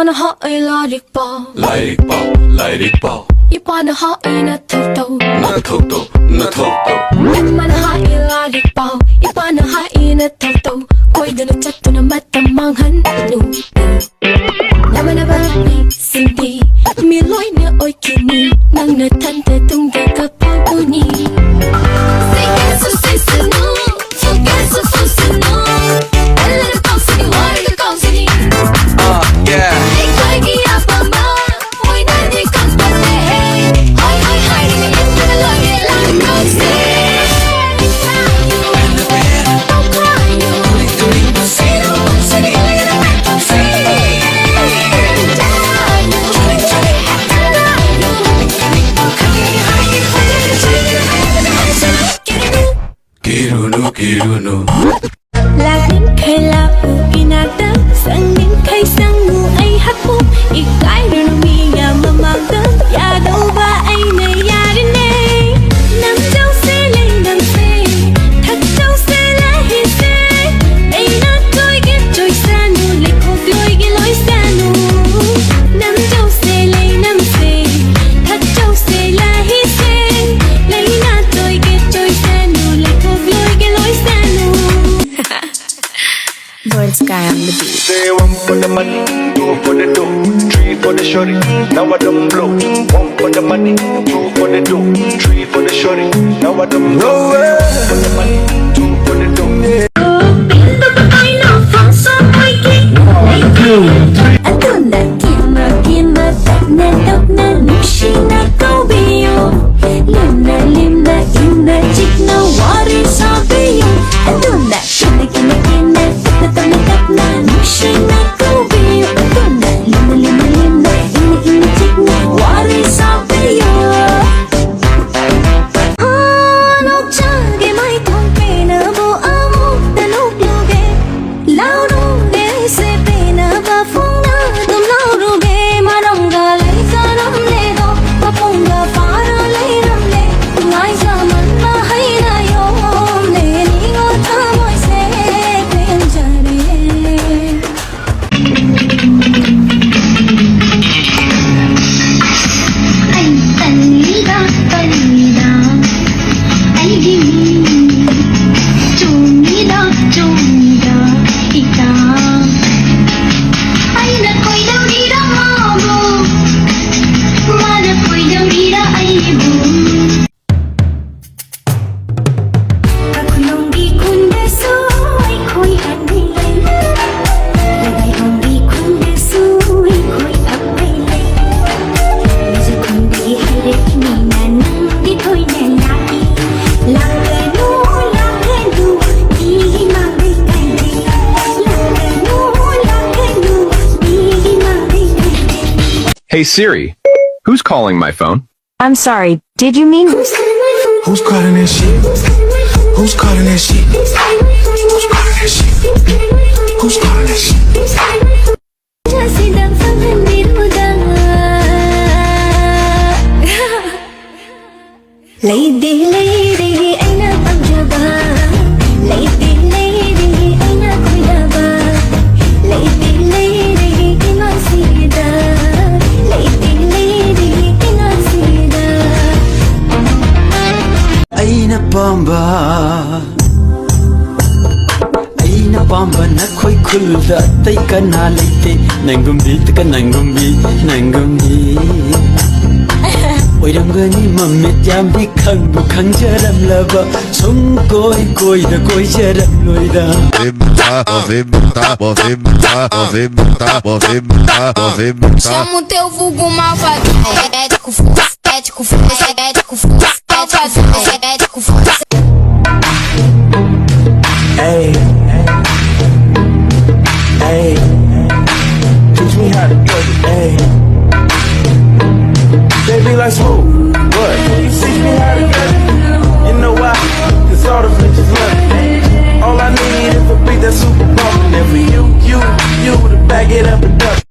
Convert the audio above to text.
mana ha ai la rik pa lai rik pa ipa na ha ai na thok to na thok to mana ha ai la rik pa ipa na ha ai na thok to koi da na chat tu na matam mang han nu na ba sindi mi loi na oi kini nang na than te tung da ka pa tu ni say yes so no forget so no ella na cause ni what the cause ni yeah Kirunu Laging kala po inagdam Sang din kay sang mo ay hapo Ikay rin umiya mamagdam Yadaw ba ay nayari na Nang daw sila nang say Thak daw sila hisay Ay na to'y gito'y sano Likho to'y gilo'y sano Nang daw sila nang say Thak daw sila hisay Ay na to'y gito'y sano Likho to'y gilo'y sano Born Sky on the beat. Say one for the money, two for the dough, three for the shorty. Now I don't blow. One for the money, two for the dough, three for the shorty. Now I don't blow. One for the money, two for the dough. Hey Siri, who's calling my phone? I'm sorry, did you mean? Who's calling that shit? Who's calling that shit? Who's calling that shit? Who's calling that shit? Lady, lady, ay na pagjaba. Lady, lady, ay na kuyaba. Lady, lady, kinasida. Lady, lady, kinasida. Ay napamba na khoi khulda tai kana leite nangumbi taka nangumbi oiramgani mamme jambi khangbu khangjaramlaba sum koi da koi jaram loida chama o teu vulgo malvado ético força ético força ético força ético força Hey, hey, teach me how to do it, hey. Baby like smooth, what? Teach me how to get it. You know why? Cause all the bitches love it. All I need is a beat that's super bumpin'. And for you to back it up and up.